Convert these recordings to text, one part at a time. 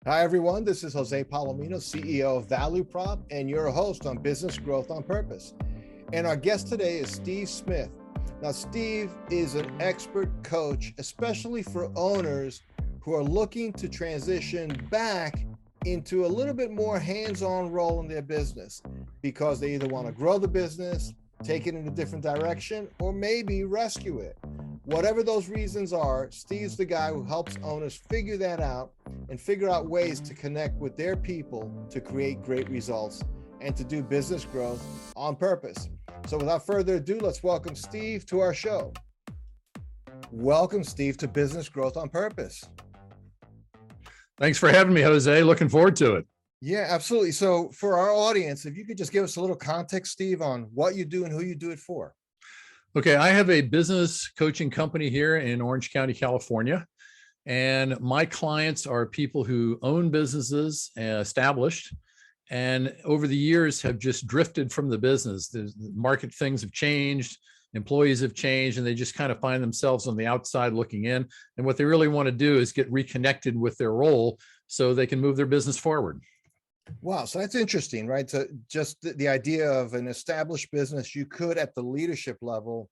Hi, everyone. This is Jose Palomino, CEO of Value Prop, and your host on Business Growth on Purpose. And our guest today is Steve Smith. Now, Steve is an expert coach, especially for owners who are looking to transition back into a little bit more hands-on role in their business because they either want to grow the business, take it in a different direction, or maybe rescue it. Whatever those reasons are, Steve's the guy who helps owners figure that out and figure out ways to connect with their people to create great results and to do business growth on purpose. So without further ado, let's welcome Steve to our show. Welcome, Steve, to Business Growth on Purpose. Thanks for having me, Jose. Looking forward to it. Yeah, absolutely. So for our audience, if you could just give us a little context, Steve, on what you do and who you do it for. Okay, I have a business coaching company here in Orange County, California, and my clients are people who own businesses, established, and over the years have just drifted from the business. The market things have changed, employees have changed, and they just kind of find themselves on the outside looking in. And what they really want to do is get reconnected with their role so they can move their business forward. Wow, so that's interesting, right? So just the idea of an established business, you could at the leadership level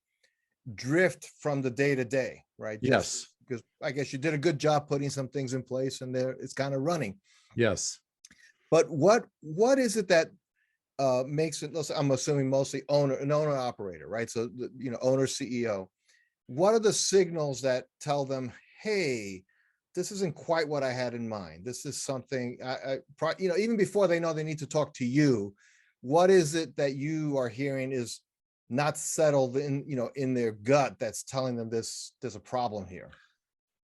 drift from the day to day, right? Yes. Because I guess you did a good job putting some things in place and it's kind of running. Yes. But what is it that makes it, I'm assuming mostly an owner operator, right? So, owner CEO, what are the signals that tell them, hey, this isn't quite what I had in mind. This is something, even before they know they need to talk to you, what is it that you are hearing is not settled in their gut that's telling them there's a problem here?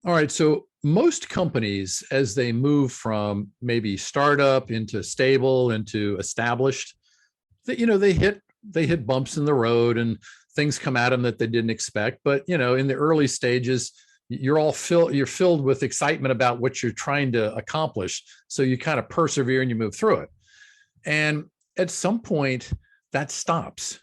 All right. So most companies, as they move from maybe startup into stable into established, they hit bumps in the road and things come at them that they didn't expect. But in the early stages, you're filled with excitement about what you're trying to accomplish. So you kind of persevere and you move through it. And at some point that stops.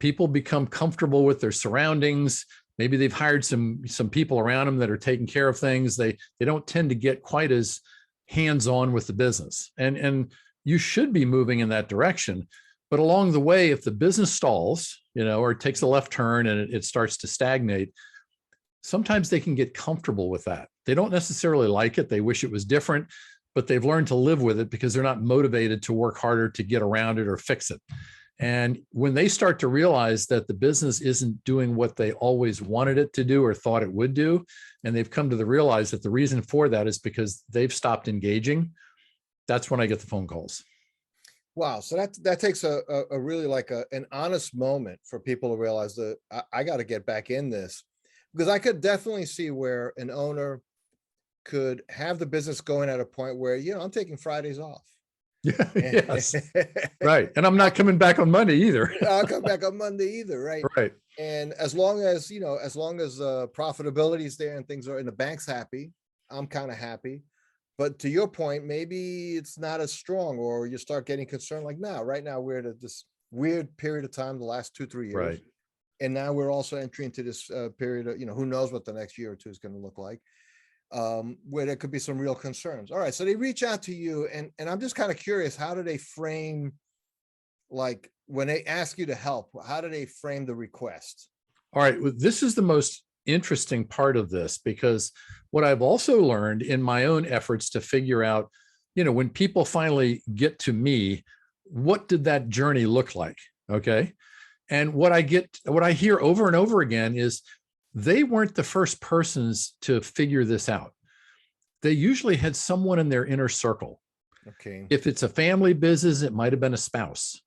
People become comfortable with their surroundings. Maybe they've hired some people around them that are taking care of things. They don't tend to get quite as hands-on with the business. And you should be moving in that direction. But along the way, if the business stalls, or it takes a left turn and it starts to stagnate, sometimes they can get comfortable with that. They don't necessarily like it. They wish it was different, but they've learned to live with it because they're not motivated to work harder to get around it or fix it. And when they start to realize that the business isn't doing what they always wanted it to do or thought it would do, and they've come to realize that the reason for that is because they've stopped engaging, that's when I get the phone calls. Wow. So that takes a really an honest moment for people to realize that I got to get back in this. Because I could definitely see where an owner could have the business going at a point where, I'm taking Fridays off. Yeah, yes. Right. And I'm not coming back on Monday either. I'll come back on Monday either. Right. Right. And as long as profitability is there and things are, and the bank's happy, I'm kind of happy. But to your point, maybe it's not as strong, or you start getting concerned right now we're at this weird period of time, the last 2-3 years. Right. And now we're also entering into this period of, who knows what the next year or two is going to look like, where there could be some real concerns. All right. So they reach out to you and I'm just kind of curious, how do they frame, when they ask you to help, how do they frame the request? All right. Well, this is the most interesting part of this, because what I've also learned in my own efforts to figure out, when people finally get to me, what did that journey look like? Okay. And what I hear over and over again is they weren't the first persons to figure this out. They usually had someone in their inner circle. Okay. If it's a family business, it might have been a spouse.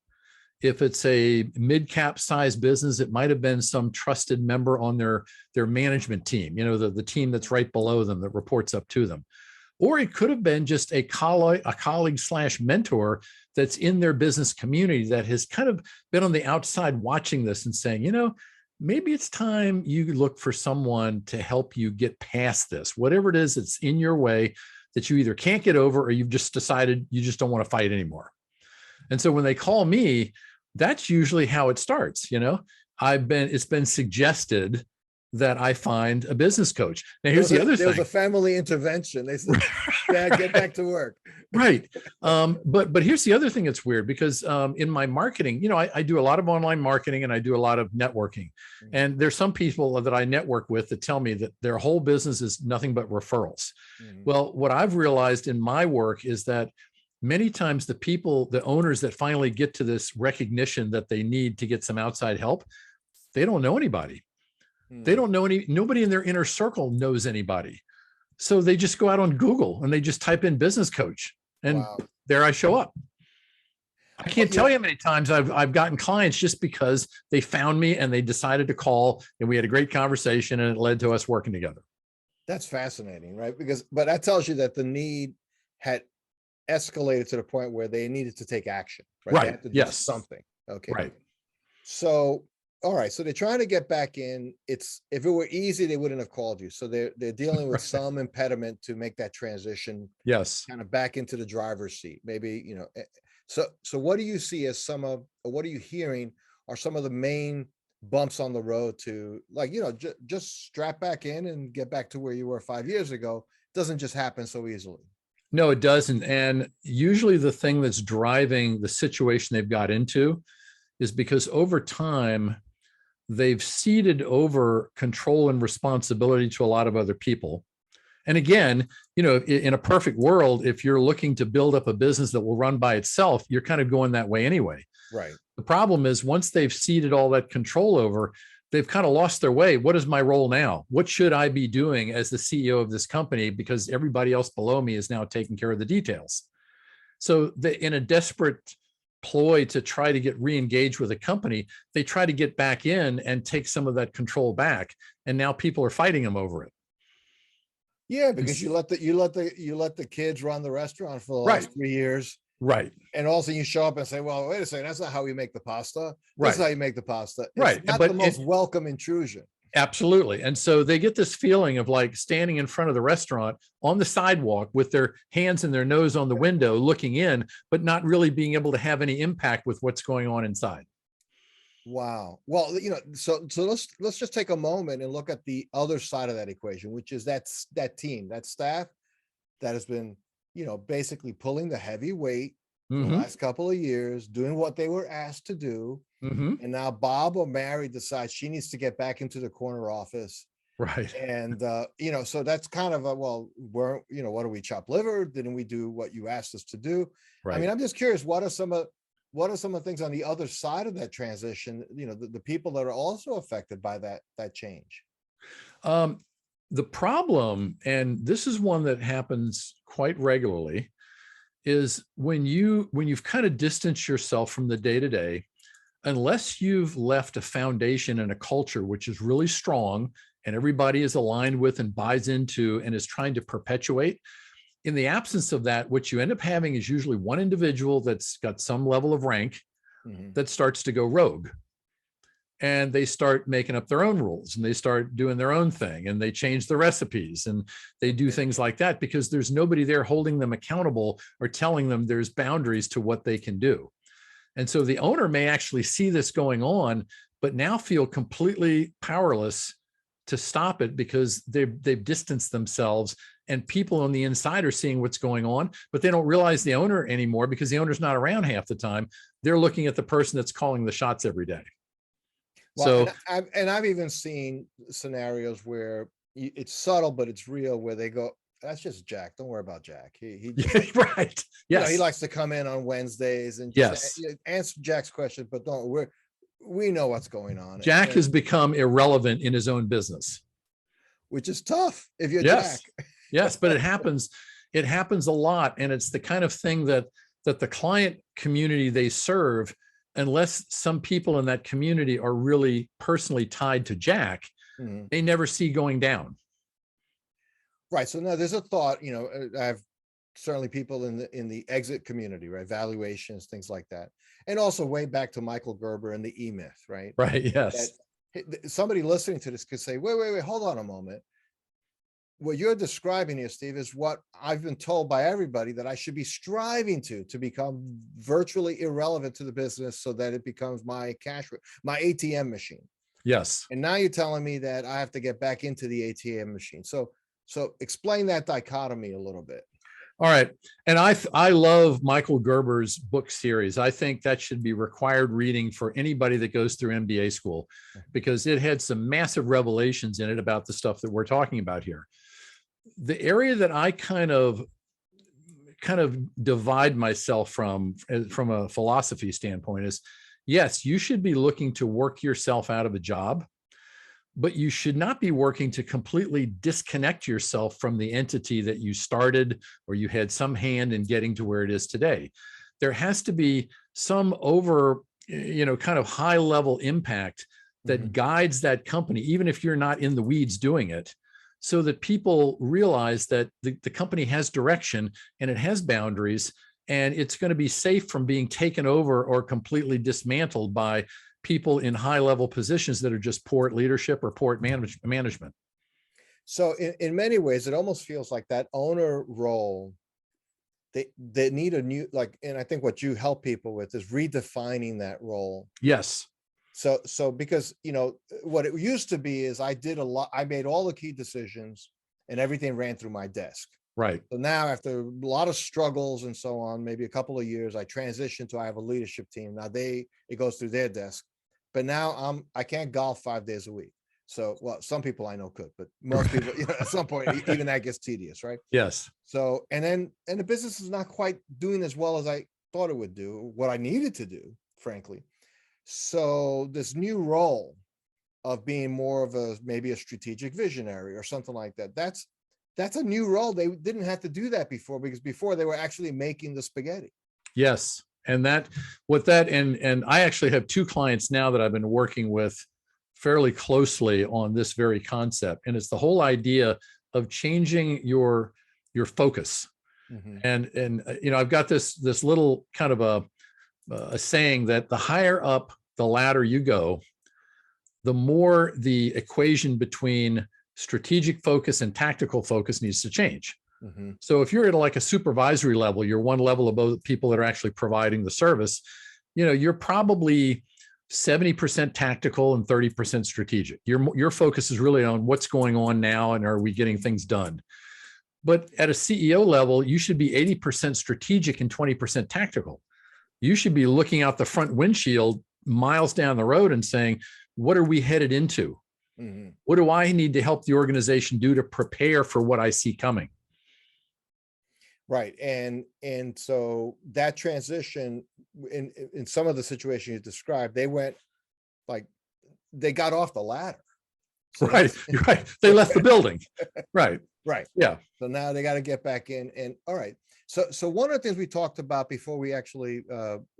If it's a mid-cap size business, it might have been some trusted member on their management team, the team that's right below them that reports up to them. Or it could have been just a colleague/mentor that's in their business community that has kind of been on the outside watching this and saying, maybe it's time you look for someone to help you get past this, whatever it is that's in your way that you either can't get over or you've just decided you just don't want to fight anymore. And so when they call me, that's usually how it starts. It's been suggested that I find a business coach. Now, here's the other There was thing. a family intervention. They said, "Dad, get back to work." Right. But here's the other thing that's weird, because in my marketing, I do a lot of online marketing and I do a lot of networking. And there's some people that I network with that tell me that their whole business is nothing but referrals. Well, what I've realized in my work is that many times the owners that finally get to this recognition that they need to get some outside help, they don't know anybody. They don't know nobody in their inner circle knows anybody. So they just go out on Google and they just type in business coach, and there I show up. I can't tell you how many times I've gotten clients just because they found me and they decided to call, and we had a great conversation and it led to us working together. That's fascinating, right? But that tells you that the need had escalated to the point where they needed to take action, right? Right. They had to do something. Okay. Right. So, all right. So they're trying to get back in. If it were easy, they wouldn't have called you. So they're dealing with some impediment to make that transition. Yes. Kind of back into the driver's seat. Maybe, so what do you see as what are you hearing are some of the main bumps on the road to, like, just strap back in and get back to where you were 5 years ago? It doesn't just happen so easily. No, it doesn't. And usually the thing that's driving the situation they've got into is because over time, they've ceded over control and responsibility to a lot of other people. And again, in a perfect world, if you're looking to build up a business that will run by itself, you're kind of going that way anyway. Right. The problem is once they've ceded all that control over, they've kind of lost their way. What is my role now? What should I be doing as the CEO of this company? Because everybody else below me is now taking care of the details. So in a desperate ploy to try to get re-engaged with a company, they try to get back in and take some of that control back. And now people are fighting them over it. Yeah, because you let the kids run the restaurant for the last 3 years. Right. And also you show up and say, well, wait a second, that's not how we make the pasta. Right. That's how you make the pasta. Right. It's not the most welcome intrusion. Absolutely. And so they get this feeling of like standing in front of the restaurant on the sidewalk with their hands and their nose on the window looking in, but not really being able to have any impact with what's going on inside. Wow. Well, so let's just take a moment and look at the other side of that equation, which is that team, that staff that has been, basically pulling the heavy weight for the last couple of years, doing what they were asked to do. And now Bob or Mary decides she needs to get back into the corner office. Right. And, so that's kind of what do we chop liver? Didn't we do what you asked us to do? Right. I mean, I'm just curious, what are some of the things on the other side of that transition, the people that are also affected by that change? The problem, and this is one that happens quite regularly, is when you've kind of distanced yourself from the day-to-day, unless you've left a foundation and a culture which is really strong and everybody is aligned with and buys into and is trying to perpetuate, in the absence of that, what you end up having is usually one individual that's got some level of rank that starts to go rogue. And they start making up their own rules and they start doing their own thing and they change the recipes and they do things like that because there's nobody there holding them accountable or telling them there's boundaries to what they can do. And so the owner may actually see this going on, but now feel completely powerless to stop it because they've distanced themselves, and people on the inside are seeing what's going on, but they don't realize the owner anymore because the owner's not around half the time. They're looking at the person that's calling the shots every day. Well, so, I've even seen scenarios where it's subtle, but it's real, where they go, that's just Jack. Don't worry about Jack. He right. Yes. He likes to come in on Wednesdays and just answer Jack's question, but we know what's going on. Jack has become irrelevant in his own business, which is tough if you're Jack. Yes, but it happens a lot. And it's the kind of thing that the client community they serve, unless some people in that community are really personally tied to Jack, they never see going down. Right. So now there's a thought, I have certainly people in the exit community, right? Valuations, things like that. And also way back to Michael Gerber and the E-Myth, right? Right. Yes. Somebody listening to this could say, wait, hold on a moment. What you're describing here, Steve, is what I've been told by everybody that I should be striving to become virtually irrelevant to the business so that it becomes my ATM machine. Yes. And now you're telling me that I have to get back into the ATM machine. So explain that dichotomy a little bit. All right. And I love Michael Gerber's book series. I think that should be required reading for anybody that goes through MBA school, because it had some massive revelations in it about the stuff that we're talking about here. The area that I kind of divide myself from a philosophy standpoint is, yes, you should be looking to work yourself out of a job, but you should not be working to completely disconnect yourself from the entity that you started or you had some hand in getting to where it is today. There has to be some kind of high level impact that guides that company, even if you're not in the weeds doing it, so that people realize that the company has direction and it has boundaries, and it's going to be safe from being taken over or completely dismantled by people in high level positions that are just poor at leadership or poor at management. So in many ways, it almost feels like that owner role, they need a new, like, and I think what you help people with is redefining that role. Yes. So because, what it used to be is I made all the key decisions and everything ran through my desk. Right. So now, after a lot of struggles and so on, maybe a couple of years, I transitioned to, I have a leadership team. Now it goes through their desk, but now I can't golf 5 days a week. So, well, some people I know could, but most people, at some point, even that gets tedious, right? Yes. So, and the business is not quite doing as well as I thought it would do, what I needed to do, frankly. So this new role of being more of maybe a strategic visionary or something like that, that's a new role. They didn't have to do that before, because before they were actually making the spaghetti. Yes. And and I actually have 2 clients now that I've been working with fairly closely on this very concept. And it's the whole idea of changing your focus. And I've got this little kind of a saying that the higher up the ladder you go, the more the equation between strategic focus and tactical focus needs to change. So if you're at like a supervisory level, you're one level above the people that are actually providing the service, you're probably 70% tactical and 30% strategic. Your focus is really on what's going on now and are we getting things done. But at a CEO level, you should be 80% strategic and 20% tactical. You should be looking out the front windshield miles down the road and saying, what are we headed into? What do I need to help the organization do to prepare for what I see coming? Right. And so that transition in some of the situations you described, they got off the ladder. So right. You're right. They left the building. Right. Right. Yeah. So now they got to get back in. And all right. So one of the things we talked about before we actually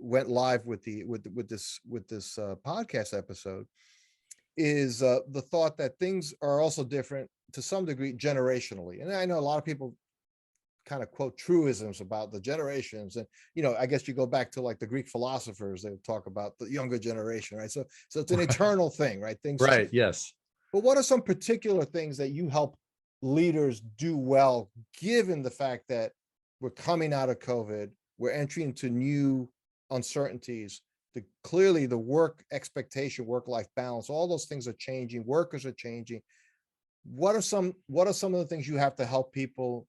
went live with this podcast episode is the thought that things are also different to some degree generationally. And I know a lot of people kind of quote truisms about the generations, and I guess you go back to like the Greek philosophers, they would talk about the younger generation, right? So it's an eternal thing, right? Things right. Yes. But what are some particular things that you help leaders do well, given the fact that we're coming out of COVID, we're entering into new uncertainties, clearly the work expectation, work-life balance, all those things are changing, workers are changing. What are some of the things you have to help people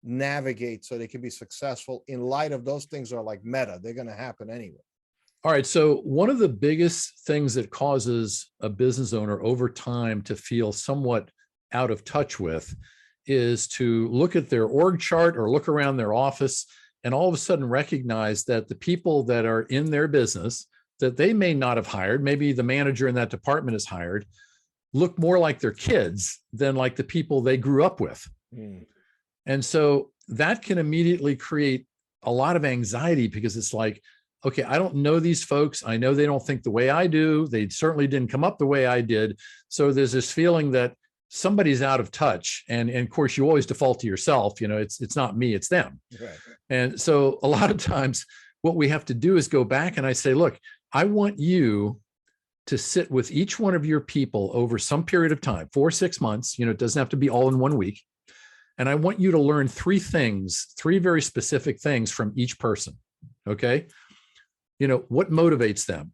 navigate so they can be successful in light of those things are like meta, they're going to happen anyway? All right. So one of the biggest things that causes a business owner over time to feel somewhat out of touch with is to look at their org chart or look around their office and all of a sudden recognize that the people that are in their business that they may not have hired, maybe the manager in that department is hired, look more like their kids than like the people they grew up with. And so that can immediately create a lot of anxiety, because it's like, okay, I don't know these folks. I know they don't think the way I do. They certainly didn't come up the way I did. So there's this feeling that somebody's out of touch. And of course, you always default to yourself. It's not me, it's them. Right. And so a lot of times what we have to do is go back and I say, look, I want you to sit with each one of your people over some period of time, 4 or 6 months. It doesn't have to be all in 1 week. And I want you to learn 3 things, 3 very specific things from each person. Okay. What motivates them?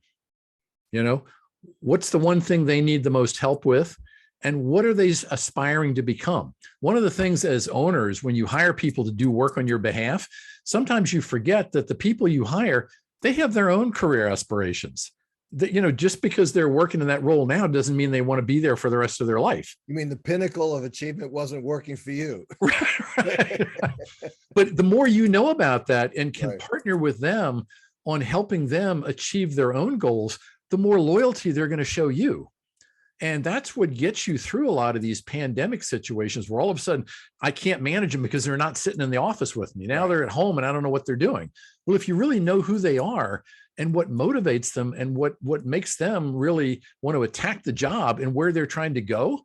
What's the one thing they need the most help with? And what are they aspiring to become? One of the things as owners, when you hire people to do work on your behalf, sometimes you forget that the people you hire, they have their own career aspirations. That, just because they're working in that role now doesn't mean they want to be there for the rest of their life. You mean the pinnacle of achievement wasn't working for you? Right. But the more you know about that and can Right. partner with them on helping them achieve their own goals, the more loyalty they're going to show you. And that's what gets you through a lot of these pandemic situations where all of a sudden I can't manage them because they're not sitting in the office with me. Now Right. they're at home and I don't know what they're doing. Well, if you really know who they are and what motivates them and what makes them really want to attack the job and where they're trying to go,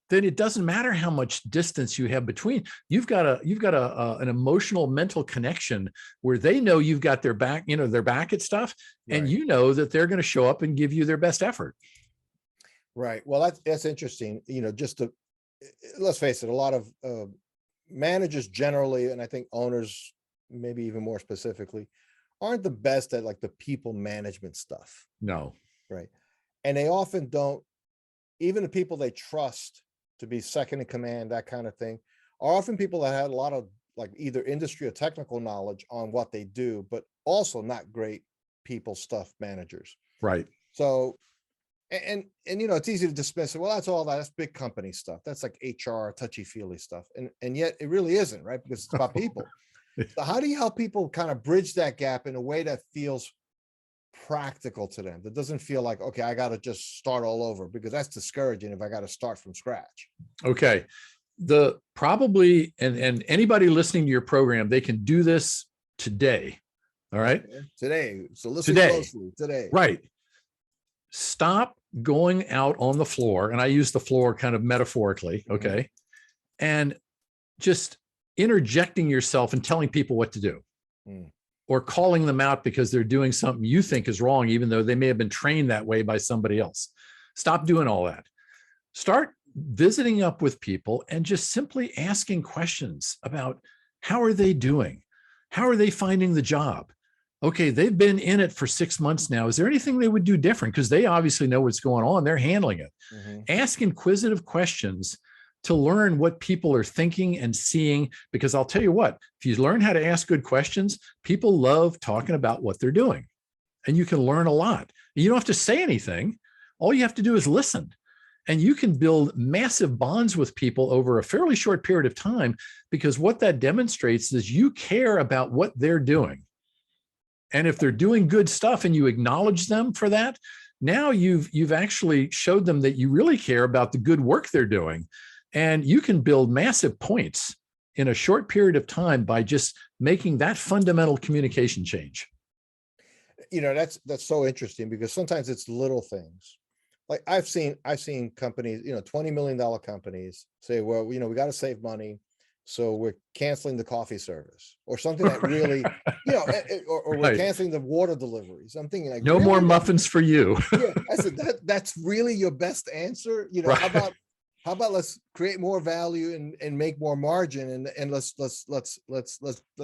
then it doesn't matter how much distance you have between. You've got an emotional, mental connection where they know you've got their back, their back at stuff, and Right. you know that they're going to show up and give you their best effort. Right. Well, that's interesting. Just to, let's face it, a lot of managers generally, and I think owners maybe even more specifically, aren't the best at like the people management stuff. No. Right. And they often don't, even the people they trust to be second in command, that kind of thing, are often people that had a lot of like either industry or technical knowledge on what they do, but also not great people stuff managers. Right. So, and it's easy to dismiss it. Well, that's big company stuff. That's like HR, touchy-feely stuff. And yet it really isn't, right? Because it's about people. So how do you help people kind of bridge that gap in a way that feels practical to them, that doesn't feel like, okay, I got to just start all over, because that's discouraging if I got to start from scratch. Okay. Probably, and anybody listening to your program, they can do this today. All right. Today. So listen closely. Today. Right. Stop going out on the floor. And I use the floor kind of metaphorically. Okay. And just interjecting yourself and telling people what to do. Or calling them out because they're doing something you think is wrong, even though they may have been trained that way by somebody else. Stop doing all that. Start visiting up with people and just simply asking questions about how are they doing? How are they finding the job? Okay, they've been in it for 6 months now. Is there anything they would do different? Because they obviously know what's going on. They're handling it. Ask inquisitive questions to learn what people are thinking and seeing, because I'll tell you what, if you learn how to ask good questions, people love talking about what they're doing, and you can learn a lot. You don't have to say anything. All you have to do is listen, and you can build massive bonds with people over a fairly short period of time, because what that demonstrates is you care about what they're doing. And if they're doing good stuff and you acknowledge them for that, now you've actually showed them that you really care about the good work they're doing. And you can build massive points in a short period of time by just making that fundamental communication change. That's so interesting, because sometimes it's little things. Like I've seen companies, $20 million companies say, well, we got to save money, so we're canceling the coffee service or something that really, or we're canceling the water deliveries. I'm thinking like, no really? More muffins for you. Yeah, I said that's really your best answer. Right. How about let's create more value and make more margin, and let's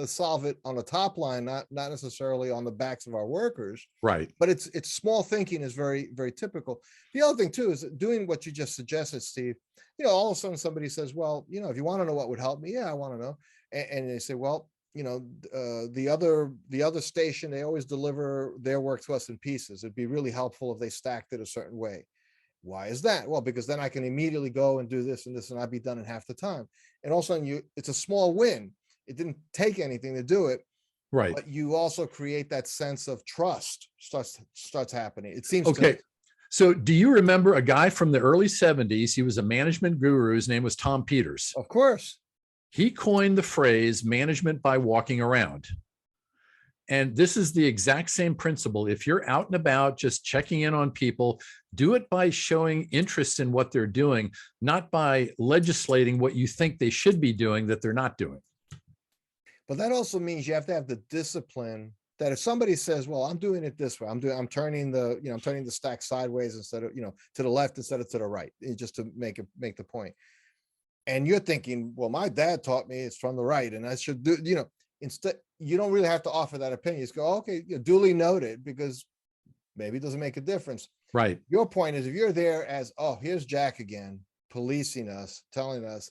solve it on the top line, not necessarily on the backs of our workers. Right. But it's small thinking is very, very typical. The other thing too is doing what you just suggested, Steve. All of a sudden somebody says, well, if you want to know what would help me, yeah, I want to know. And they say, well, the other station, they always deliver their work to us in pieces. It'd be really helpful if they stacked it a certain way. Why is that? Well, because then I can immediately go and do this and this, and I'd be done in half the time. And all of a sudden it's a small win. It didn't take anything to do it. Right. But you also create that sense of trust starts happening. It seems okay. So do you remember a guy from the early 70s? He was a management guru. His name was Tom Peters. Of course. He coined the phrase management by walking around. And this is the exact same principle. If you're out and about, just checking in on people, do it by showing interest in what they're doing, not by legislating what you think they should be doing that they're not doing. But that also means you have to have the discipline that if somebody says, well, I'm doing it this way, I'm turning the stack sideways instead of, to the left instead of to the right, just to make the point. And you're thinking, well, my dad taught me it's from the right and I should do, instead, you don't really have to offer that opinion. Just go, okay, duly noted, because maybe it doesn't make a difference. Right. Your point is, if you're there as, oh, here's Jack again, policing us, telling us,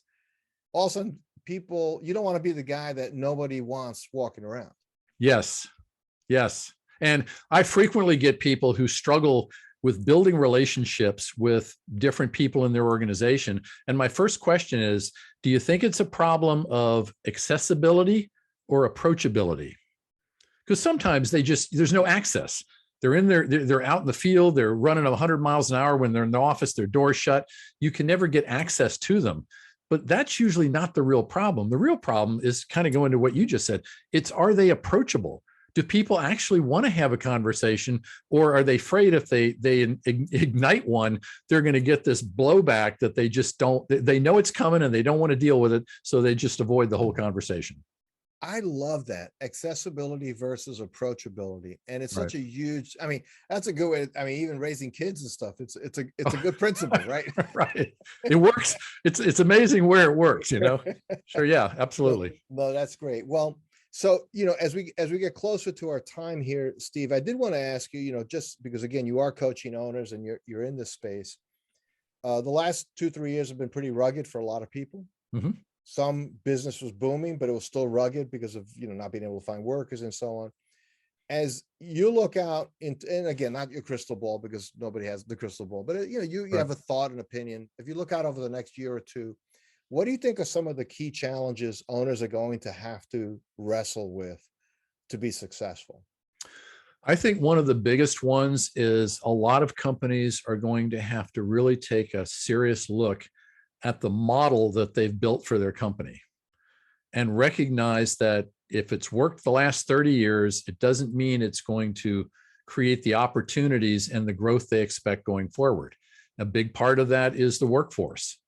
all of a sudden people, you don't want to be the guy that nobody wants walking around. Yes. Yes. And I frequently get people who struggle with building relationships with different people in their organization. And my first question is, do you think it's a problem of accessibility or approachability? Because sometimes there's no access. They're in there, they're out in the field, they're running 100 miles an hour when they're in the office, their door's shut. You can never get access to them. But that's usually not the real problem. The real problem is kind of going to what you just said. It's, are they approachable? Do people actually want to have a conversation, or are they afraid if they ignite one, they're going to get this blowback that they just don't, they know it's coming and they don't want to deal with it. So they just avoid the whole conversation. I love that, accessibility versus approachability. And it's Right. such a huge, I mean, that's a good way. I mean, even raising kids and stuff, it's a good principle, right? Right. It works. It's amazing where it works, you know? Sure. Yeah, absolutely. No, that's great. Well, so, as we get closer to our time here, Steve, I did want to ask you, just because, again, you are coaching owners and you're in this space. The last 2-3 years have been pretty rugged for a lot of people. Mhm. Some business was booming, but it was still rugged because of, not being able to find workers and so on. As you look out and again, not your crystal ball, because nobody has the crystal ball, but you Right. have a thought and opinion. If you look out over the next year or two, what do you think are some of the key challenges owners are going to have to wrestle with to be successful? I think one of the biggest ones is a lot of companies are going to have to really take a serious look at the model that they've built for their company and recognize that if it's worked the last 30 years, it doesn't mean it's going to create the opportunities and the growth they expect going forward. A big part of that is the workforce.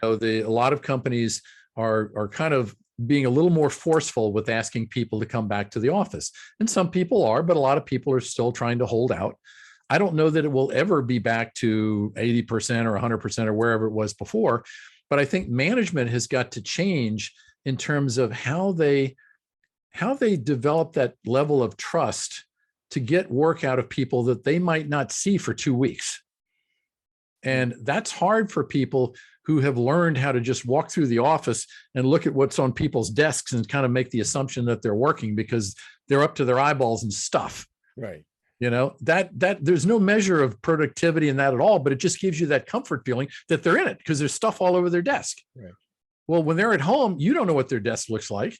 A lot of companies are kind of being a little more forceful with asking people to come back to the office. And some people are, but a lot of people are still trying to hold out. I don't know that it will ever be back to 80% or 100% or wherever it was before, but I think management has got to change in terms of how they develop that level of trust to get work out of people that they might not see for 2 weeks. And that's hard for people who have learned how to just walk through the office and look at what's on people's desks and kind of make the assumption that they're working because they're up to their eyeballs in stuff. Right. That there's no measure of productivity in that at all, but it just gives you that comfort feeling that they're in it because there's stuff all over their desk. Right. Well, when they're at home, you don't know what their desk looks like.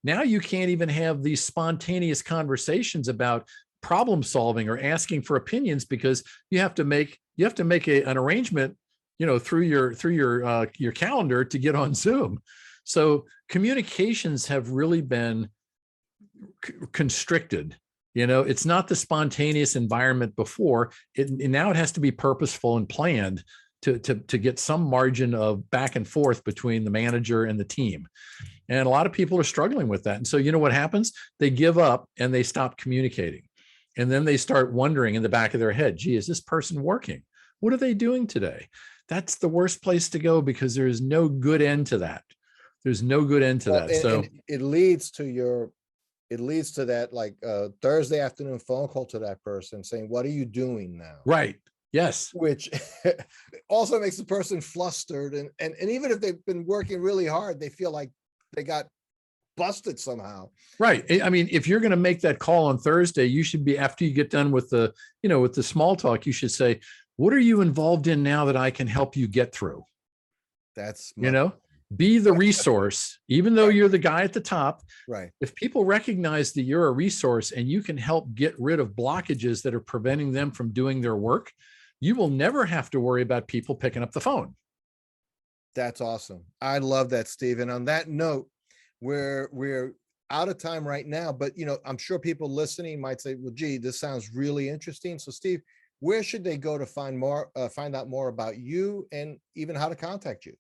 Now you can't even have these spontaneous conversations about problem solving or asking for opinions because you have to make an arrangement, through your calendar to get on Zoom. So communications have really been constricted. It's not the spontaneous environment before. Now it has to be purposeful and planned to get some margin of back and forth between the manager and the team. And a lot of people are struggling with that. And so what happens? They give up and they stop communicating. And then they start wondering in the back of their head, gee, is this person working? What are they doing today? That's the worst place to go because there is no good end to that. There's no good end to that. So and it leads to that like Thursday afternoon phone call to that person saying, what are you doing now? Right. Yes. Which also makes the person flustered. And even if they've been working really hard, they feel like they got busted somehow. Right. I mean, if you're going to make that call on Thursday, you should be, after you get done with the small talk, you should say, what are you involved in now that I can help you get through? That's, be the resource, even though you're the guy at the top. Right. If people recognize that you're a resource and you can help get rid of blockages that are preventing them from doing their work, you will never have to worry about people picking up the phone. That's awesome. I love that, Steve. And on that note, we're out of time right now, but I'm sure people listening might say, well, gee, this sounds really interesting. So Steve, where should they go to find out more about you and even how to contact you?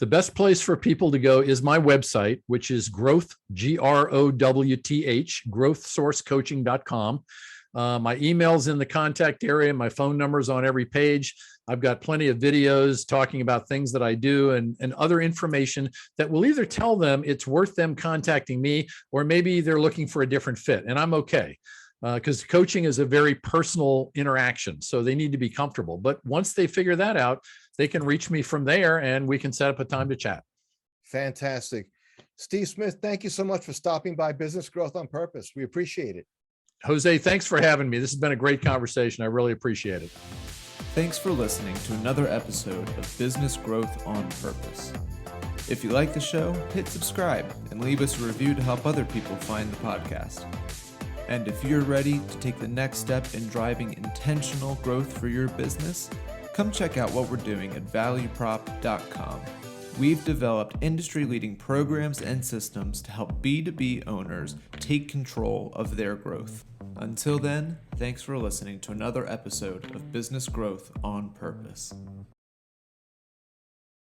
The best place for people to go is my website, which is GrowthSourceCoaching.com. My email's in the contact area. My phone number's on every page. I've got plenty of videos talking about things that I do and other information that will either tell them it's worth them contacting me, or maybe they're looking for a different fit, and I'm okay. because coaching is a very personal interaction. So they need to be comfortable. But once they figure that out, they can reach me from there and we can set up a time to chat. Fantastic. Steve Smith, thank you so much for stopping by Business Growth on Purpose. We appreciate it. Jose, thanks for having me. This has been a great conversation. I really appreciate it. Thanks for listening to another episode of Business Growth on Purpose. If you like the show, hit subscribe and leave us a review to help other people find the podcast. And if you're ready to take the next step in driving intentional growth for your business, come check out what we're doing at valueprop.com. We've developed industry-leading programs and systems to help B2B owners take control of their growth. Until then, thanks for listening to another episode of Business Growth on Purpose.